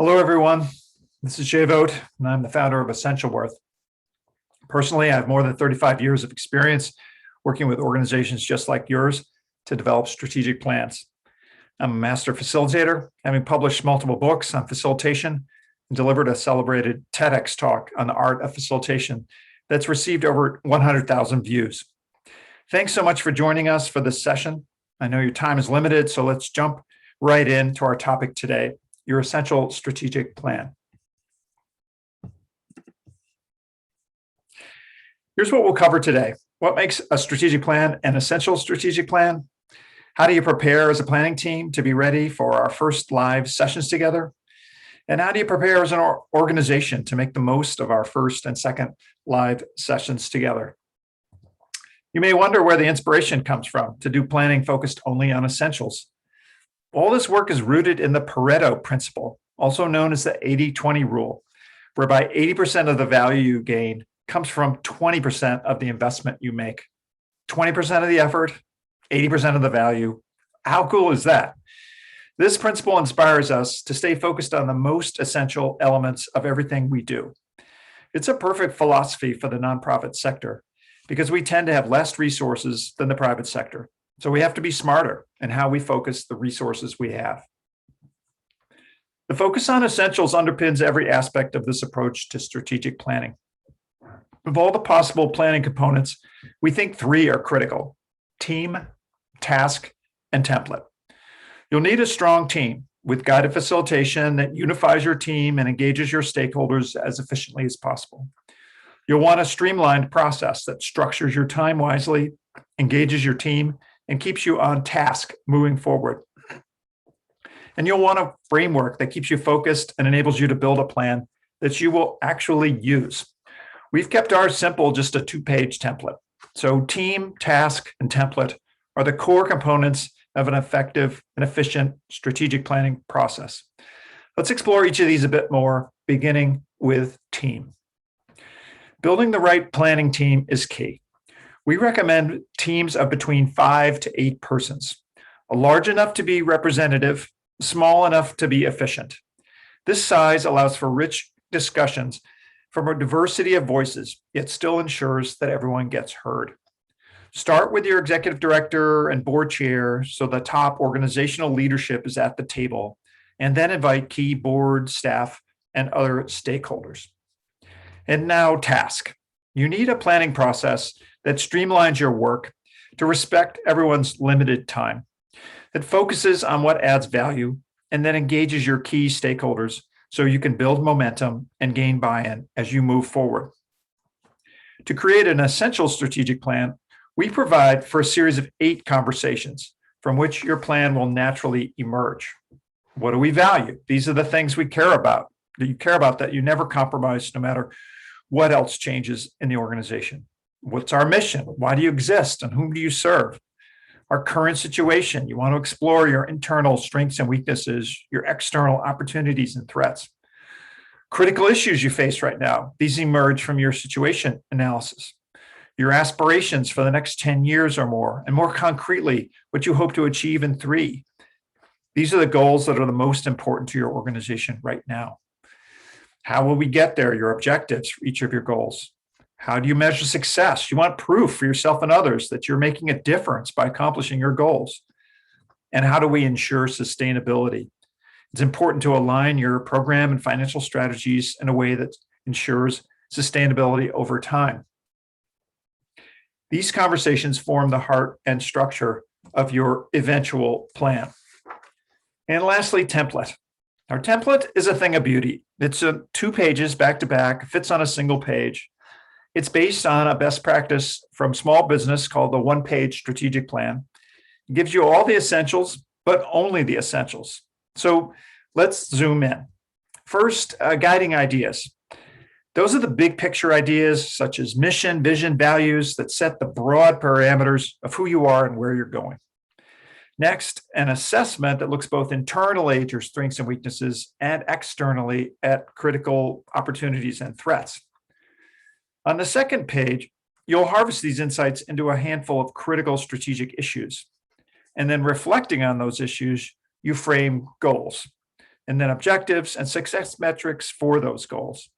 Hello, everyone. This is Jay Vogt, and I'm the founder of Essential Worth. Personally, I have more than 35 years of experience working with organizations just like yours to develop strategic plans. I'm a master facilitator, having published multiple books on facilitation and delivered a celebrated TEDx talk on the art of facilitation that's received over 100,000 views. Thanks so much for joining us for this session. I know your time is limited, so let's jump right into our topic today: your essential strategic plan. Here's what we'll cover today. What makes a strategic plan an essential strategic plan? How do you prepare as a planning team to be ready for our first live sessions together? And how do you prepare as an organization to make the most of our first and second live sessions together? You may wonder where the inspiration comes from to do planning focused only on essentials. All this work is rooted in the Pareto principle, also known as the 80-20 rule, whereby 80% of the value you gain comes from 20% of the investment you make. 20% of the effort, 80% of the value. How cool is that? This principle inspires us to stay focused on the most essential elements of everything we do. It's a perfect philosophy for the nonprofit sector because we tend to have less resources than the private sector. So we have to be smarter in how we focus the resources we have. The focus on essentials underpins every aspect of this approach to strategic planning. Of all the possible planning components, we think three are critical: team, task, and template. You'll need a strong team with guided facilitation that unifies your team and engages your stakeholders as efficiently as possible. You'll want a streamlined process that structures your time wisely, engages your team, and keeps you on task moving forward. And you'll want a framework that keeps you focused and enables you to build a plan that you will actually use. We've kept ours simple, just a 2-page template. So team, task, and template are the core components of an effective and efficient strategic planning process. Let's explore each of these a bit more, beginning with team. Building the right planning team is key. We recommend teams of between 5 to 8 persons, large enough to be representative, small enough to be efficient. This size allows for rich discussions from a diversity of voices, yet still ensures that everyone gets heard. Start with your executive director and board chair so the top organizational leadership is at the table, and then invite key board staff and other stakeholders. And now, task. You need a planning process that streamlines your work to respect everyone's limited time, that focuses on what adds value, and that engages your key stakeholders so you can build momentum and gain buy-in as you move forward. To create an essential strategic plan, we provide for a series of 8 conversations from which your plan will naturally emerge. What do we value? These are the things we care about, that you never compromise no matter what else changes in the organization. What's our mission? Why do you exist? And whom do you serve? Our current situation. You want to explore your internal strengths and weaknesses, your external opportunities and threats. Critical issues you face right now. These emerge from your situation analysis. Your aspirations for the next 10 years or more concretely, what you hope to achieve in 3. These are the goals that are the most important to your organization right now. How will we get there? Your objectives for each of your goals. How do you measure success? You want proof for yourself and others that you're making a difference by accomplishing your goals. And how do we ensure sustainability? It's important to align your program and financial strategies in a way that ensures sustainability over time. These conversations form the heart and structure of your eventual plan. And lastly, template. Our template is a thing of beauty. It's 2 pages back to back, fits on a single page. It's based on a best practice from small business called the 1-page strategic plan. It gives you all the essentials, but only the essentials. So let's zoom in. First, guiding ideas. Those are the big picture ideas, such as mission, vision, values that set the broad parameters of who you are and where you're going. Next, an assessment that looks both internally at your strengths and weaknesses and externally at critical opportunities and threats. On the second page, you'll harvest these insights into a handful of critical strategic issues. And then reflecting on those issues, you frame goals. and then objectives and success metrics for those goals.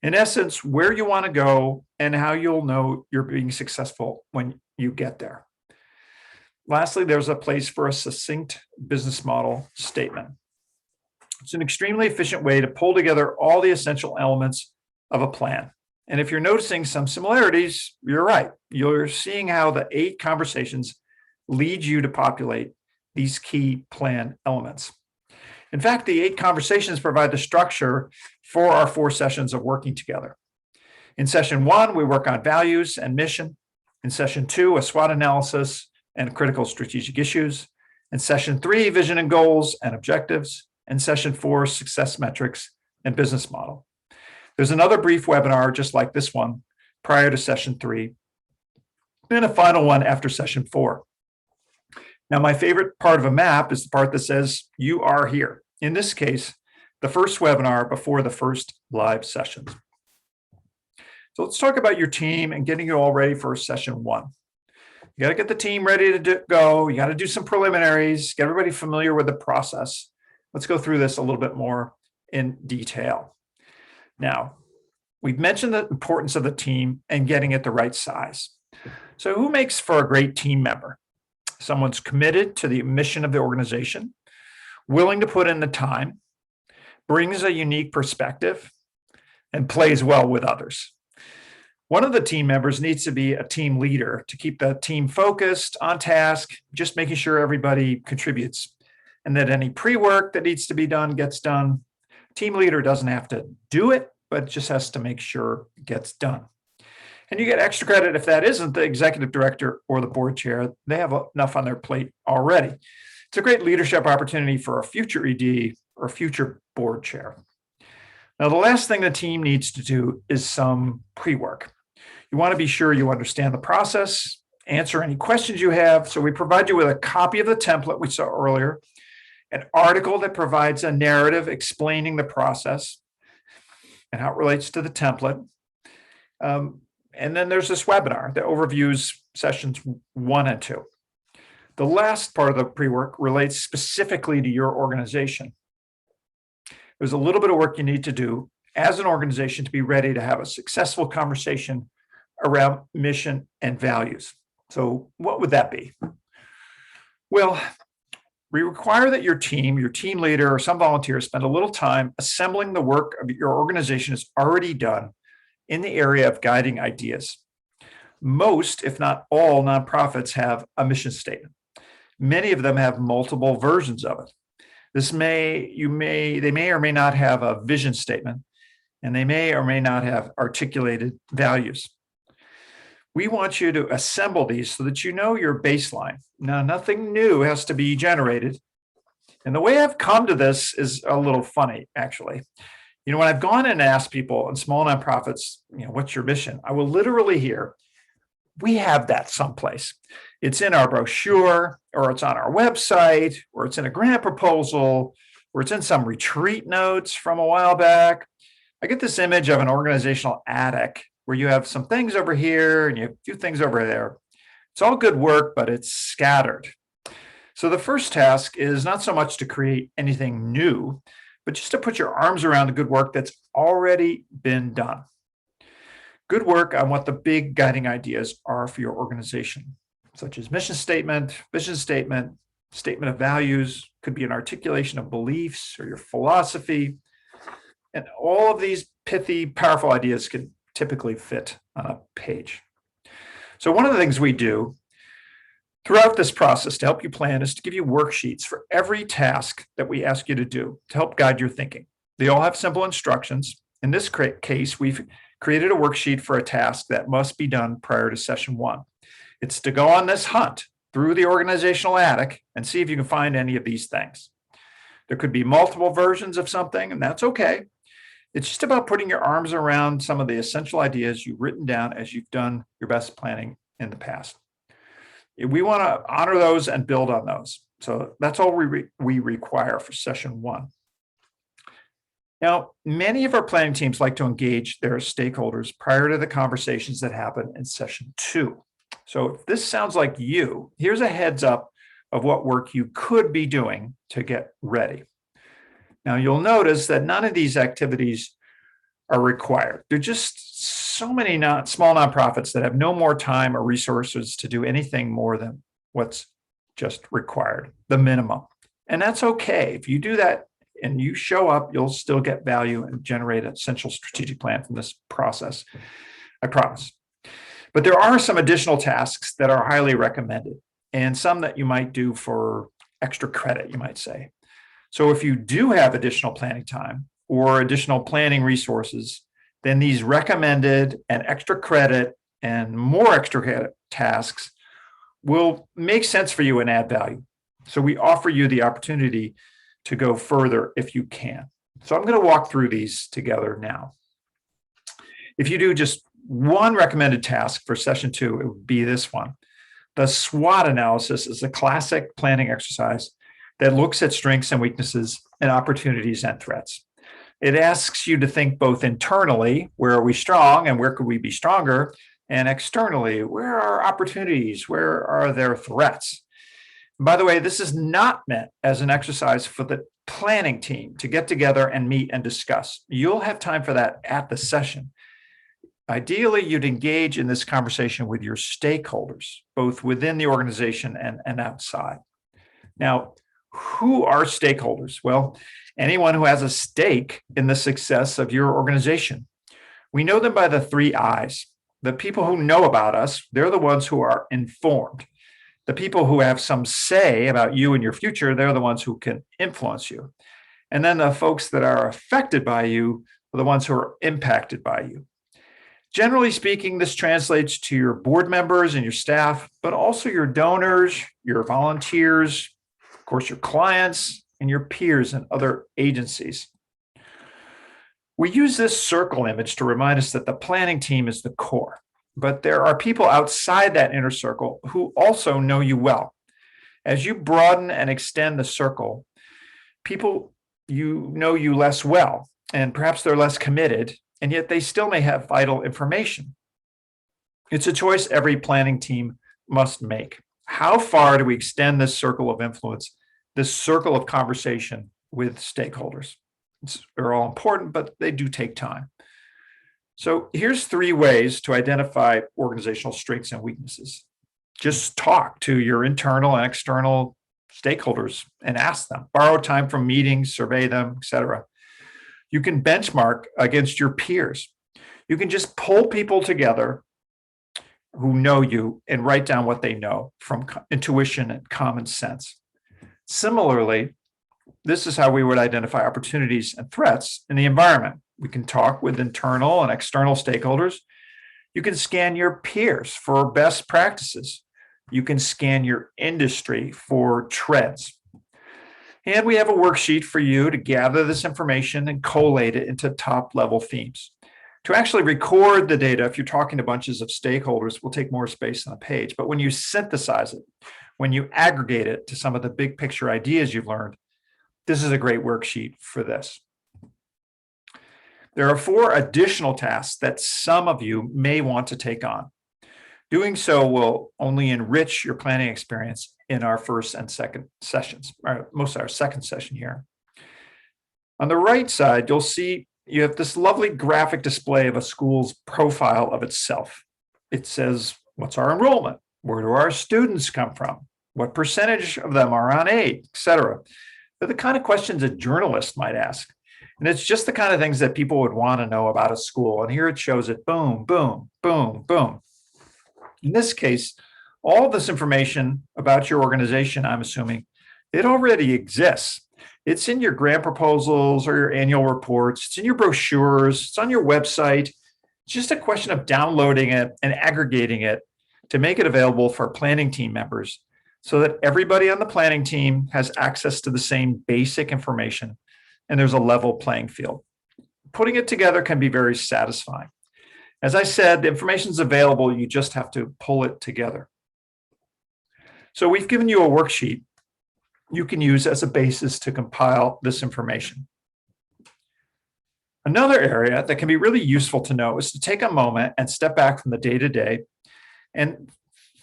In essence, where you want to go and how you'll know you're being successful when you get there. Lastly, there's a place for a succinct business model statement. It's an extremely efficient way to pull together all the essential elements of a plan. And if you're noticing some similarities, you're right. You're seeing how the 8 conversations lead you to populate these key plan elements. In fact, the 8 conversations provide the structure for our 4 sessions of working together. In session 1, we work on values and mission. In session 2, a SWOT analysis and critical strategic issues. In session 3, vision and goals and objectives. In session 4, success metrics and business model. There's another brief webinar just like this one prior to session 3, and a final one after session 4. Now, my favorite part of a map is the part that says you are here. In this case, the first webinar before the first live sessions. So let's talk about your team and getting you all ready for session 1. You got to get the team ready to go. You got to do some preliminaries, get everybody familiar with the process. Let's go through this a little bit more in detail. Now, we've mentioned the importance of the team and getting it the right size. So who makes for a great team member? Someone's committed to the mission of the organization, willing to put in the time, brings a unique perspective, and plays well with others. One of the team members needs to be a team leader to keep the team focused, on task, just making sure everybody contributes and that any pre-work that needs to be done gets done. Team leader doesn't have to do it, but just has to make sure it gets done. And you get extra credit if that isn't the executive director or the board chair. They have enough on their plate already. It's a great leadership opportunity for a future ED or a future board chair. Now, the last thing the team needs to do is some pre-work. You want to be sure you understand the process, answer any questions you have. So we provide you with a copy of the template we saw earlier, an article that provides a narrative explaining the process and how it relates to the template. And then there's this webinar that overviews sessions 1 and 2. The last part of the pre-work relates specifically to your organization. There's a little bit of work you need to do as an organization to be ready to have a successful conversation around mission and values. So what would that be? Well, we require that your team leader, or some volunteers spend a little time assembling the work of your organization is already done in the area of guiding ideas. Most, if not all, nonprofits have a mission statement. Many of them have multiple versions of it. They may or may not have a vision statement, and they may or may not have articulated values. We want you to assemble these so that you know your baseline. Now, nothing new has to be generated. And the way I've come to this is a little funny, actually. When I've gone and asked people in small nonprofits, what's your mission? I will literally hear, we have that someplace. It's in our brochure, or it's on our website, or it's in a grant proposal, or it's in some retreat notes from a while back. I get this image of an organizational attic where you have some things over here and you have a few things over there. It's all good work, but it's scattered. So the first task is not so much to create anything new, but just to put your arms around the good work that's already been done. Good work on what the big guiding ideas are for your organization, such as mission statement, vision statement, statement of values, could be an articulation of beliefs or your philosophy. And all of these pithy, powerful ideas can typically fit on a page. So one of the things we do throughout this process to help you plan is to give you worksheets for every task that we ask you to do to help guide your thinking. They all have simple instructions. In this case, we've created a worksheet for a task that must be done prior to session 1. It's to go on this hunt through the organizational attic and see if you can find any of these things. There could be multiple versions of something, and that's okay. It's just about putting your arms around some of the essential ideas you've written down as you've done your best planning in the past. We want to honor those and build on those. So that's all we require for session 1. Now, many of our planning teams like to engage their stakeholders prior to the conversations that happen in session 2. So if this sounds like you, here's a heads up of what work you could be doing to get ready. Now, you'll notice that none of these activities are required. They're just so many small nonprofits that have no more time or resources to do anything more than what's just required, the minimum. And that's okay. If you do that and you show up, you'll still get value and generate an essential strategic plan from this process. I promise. But there are some additional tasks that are highly recommended and some that you might do for extra credit, you might say. So if you do have additional planning time or additional planning resources, then these recommended and extra credit and more extra credit tasks will make sense for you and add value. So we offer you the opportunity to go further if you can. So I'm going to walk through these together now. If you do just one recommended task for session 2, it would be this one. The SWOT analysis is a classic planning exercise that looks at strengths and weaknesses and opportunities and threats. It asks you to think both internally, where are we strong and where could we be stronger? And externally, where are opportunities? Where are there threats? And by the way, this is not meant as an exercise for the planning team to get together and meet and discuss. You'll have time for that at the session. Ideally, you'd engage in this conversation with your stakeholders, both within the organization and outside. Now, who are stakeholders? Well, anyone who has a stake in the success of your organization. We know them by the 3 I's. The people who know about us, they're the ones who are informed. The people who have some say about you and your future, they're the ones who can influence you. And then the folks that are affected by you are the ones who are impacted by you. Generally speaking, this translates to your board members and your staff, but also your donors, your volunteers, of course, your clients, and your peers and other agencies. We use this circle image to remind us that the planning team is the core, but there are people outside that inner circle who also know you well. As you broaden and extend the circle, people know you less well, and perhaps they're less committed, and yet they still may have vital information. It's a choice every planning team must make. How far do we extend this circle of influence, this circle of conversation with stakeholders? They're all important, but they do take time. So here's 3 ways to identify organizational strengths and weaknesses. Just talk to your internal and external stakeholders and ask them. Borrow time from meetings, survey them, etc. You can benchmark against your peers. You can just pull people together who know you and write down what they know from intuition and common sense. Similarly, this is how we would identify opportunities and threats in the environment. We can talk with internal and external stakeholders. You can scan your peers for best practices. You can scan your industry for trends. And we have a worksheet for you to gather this information and collate it into top-level themes. To actually record the data, if you're talking to bunches of stakeholders, will take more space on a page. But when you synthesize it, when you aggregate it to some of the big picture ideas you've learned, this is a great worksheet for this. There are 4 additional tasks that some of you may want to take on. Doing so will only enrich your planning experience in our first and second sessions, or most of our second session here. On the right side, you'll see you have this lovely graphic display of a school's profile of itself. It says, what's our enrollment? Where do our students come from? What percentage of them are on aid, etc. They're the kind of questions a journalist might ask. And it's just the kind of things that people would want to know about a school. And here it shows it, boom, boom, boom, boom. In this case, all of this information about your organization, I'm assuming, it already exists. It's in your grant proposals or your annual reports. It's in your brochures. It's on your website. It's just a question of downloading it and aggregating it to make it available for planning team members so that everybody on the planning team has access to the same basic information and there's a level playing field. Putting it together can be very satisfying. As I said, the information is available. You just have to pull it together. So we've given you a worksheet you can use as a basis to compile this information. Another area that can be really useful to know is to take a moment and step back from the day-to-day and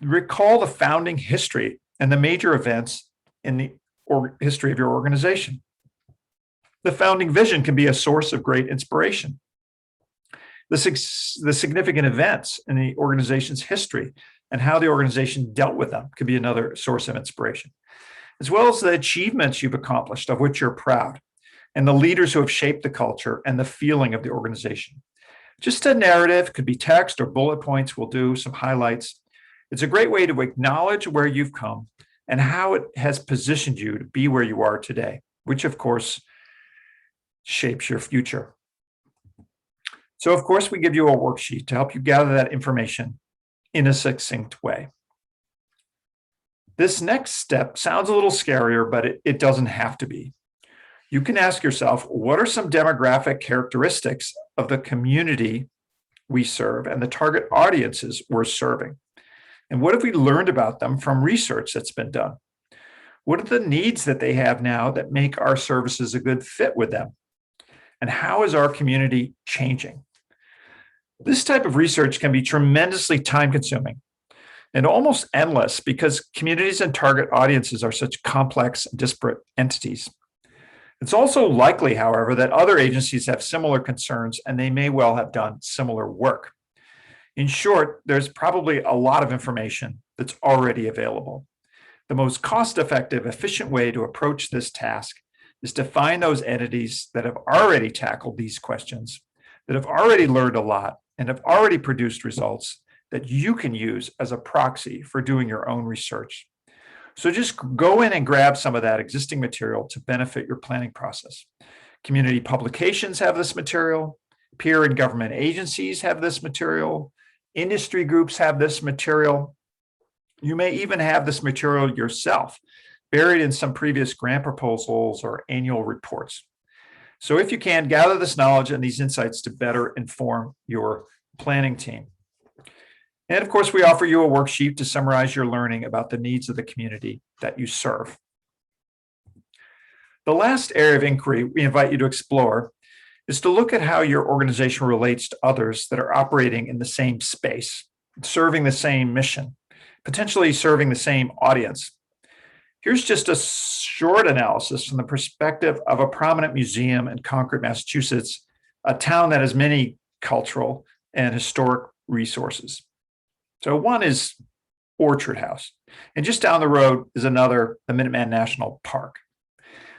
recall the founding history and the major events in the history of your organization. The founding vision can be a source of great inspiration. The significant events in the organization's history and how the organization dealt with them could be another source of inspiration, as well as the achievements you've accomplished of which you're proud, and the leaders who have shaped the culture and the feeling of the organization. Just a narrative, could be text or bullet points, will do, some highlights. It's a great way to acknowledge where you've come and how it has positioned you to be where you are today, which of course shapes your future. So of course, we give you a worksheet to help you gather that information in a succinct way. This next step sounds a little scarier, but it doesn't have to be. You can ask yourself, what are some demographic characteristics of the community we serve and the target audiences we're serving? And what have we learned about them from research that's been done? What are the needs that they have now that make our services a good fit with them? And how is our community changing? This type of research can be tremendously time-consuming and almost endless because communities and target audiences are such complex and disparate entities. It's also likely, however, that other agencies have similar concerns and they may well have done similar work. In short, there's probably a lot of information that's already available. The most cost-effective, efficient way to approach this task is to find those entities that have already tackled these questions, that have already learned a lot, and have already produced results that you can use as a proxy for doing your own research. So just go in and grab some of that existing material to benefit your planning process. Community publications have this material, peer and government agencies have this material, industry groups have this material. You may even have this material yourself, buried in some previous grant proposals or annual reports. So if you can, gather this knowledge and these insights to better inform your planning team. And of course, we offer you a worksheet to summarize your learning about the needs of the community that you serve. The last area of inquiry we invite you to explore is to look at how your organization relates to others that are operating in the same space, serving the same mission, potentially serving the same audience. Here's just a short analysis from the perspective of a prominent museum in Concord, Massachusetts, a town that has many cultural and historic resources. So one is Orchard House, and just down the road is another, the Minuteman National Park.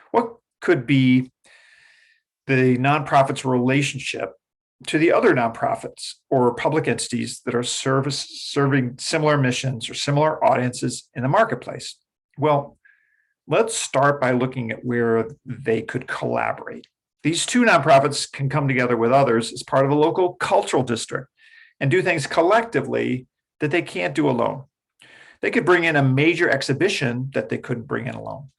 What could be the nonprofit's relationship to the other nonprofits or public entities that are serving similar missions or similar audiences in the marketplace? Well, let's start by looking at where they could collaborate. These two nonprofits can come together with others as part of a local cultural district and do things collectively that they can't do alone. They could bring in a major exhibition that they couldn't bring in alone.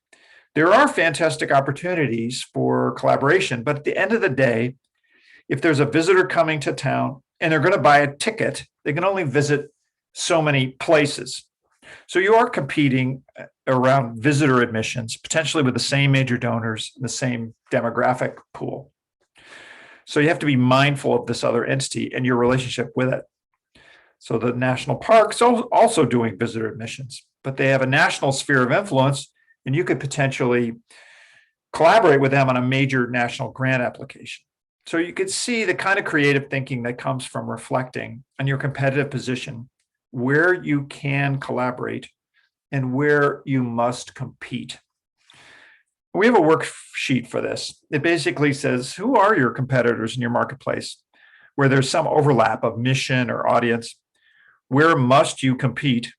There are fantastic opportunities for collaboration, but at the end of the day, if there's a visitor coming to town and they're going to buy a ticket, they can only visit so many places. So you are competing around visitor admissions, potentially with the same major donors, the same demographic pool. So you have to be mindful of this other entity and your relationship with it. So the national park's also doing visitor admissions, but they have a national sphere of influence, and you could potentially collaborate with them on a major national grant application. So you could see the kind of creative thinking that comes from reflecting on your competitive position, where you can collaborate and where you must compete. We have a worksheet for this. It basically says, who are your competitors in your marketplace, where there's some overlap of mission or audience? Where must you compete?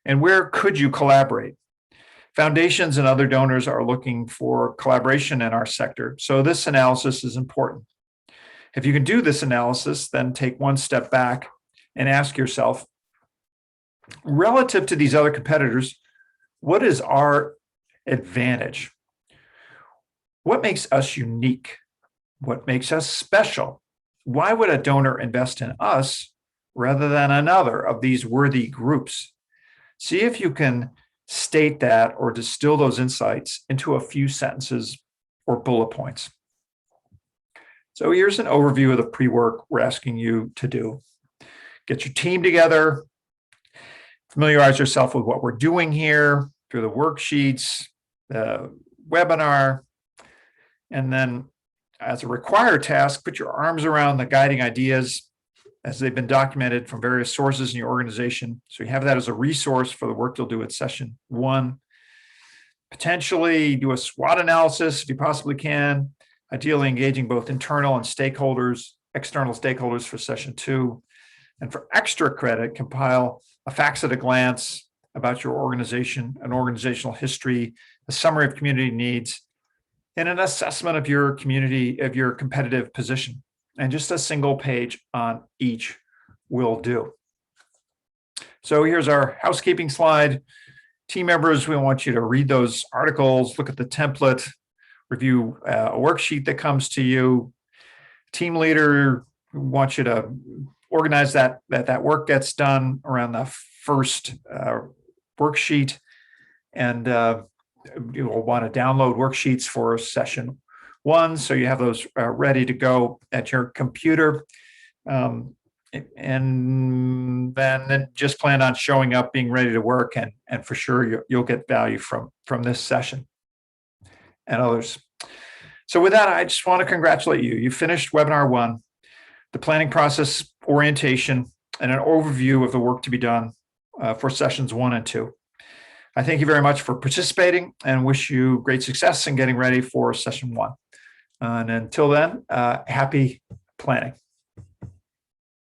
And where could you collaborate? Foundations and other donors are looking for collaboration in our sector, so this analysis is important. If you can do this analysis, then take one step back and ask yourself, relative to these other competitors, what is our advantage? What makes us unique? What makes us special? Why would a donor invest in us rather than another of these worthy groups? See if you can state that or distill those insights into a few sentences or bullet points. So here's an overview of the pre-work we're asking you to do. Get your team together, familiarize yourself with what we're doing here through the worksheets, the webinar. And then as a required task, put your arms around the guiding ideas as they've been documented from various sources in your organization. So you have that as a resource for the work you'll do at session 1. Potentially do a SWOT analysis if you possibly can, ideally engaging both internal and external stakeholders for session 2. And for extra credit, compile a facts at a glance about your organization, an organizational history, a summary of community needs, and an assessment of your community, of your competitive position. And just a single page on each will do. So here's our housekeeping slide. Team members, we want you to read those articles, look at the template, review a worksheet that comes to you. Team leader, we want you to organize that work gets done around the first worksheet, and you will want to download worksheets for session 1, so you have those ready to go at your computer. And then just plan on showing up, being ready to work, and for sure you'll get value from this session and others. So with that, I just want to congratulate you. You finished webinar 1, the planning process orientation, and an overview of the work to be done for sessions 1 and 2. I thank you very much for participating and wish you great success in getting ready for session 1. And until then, happy planning.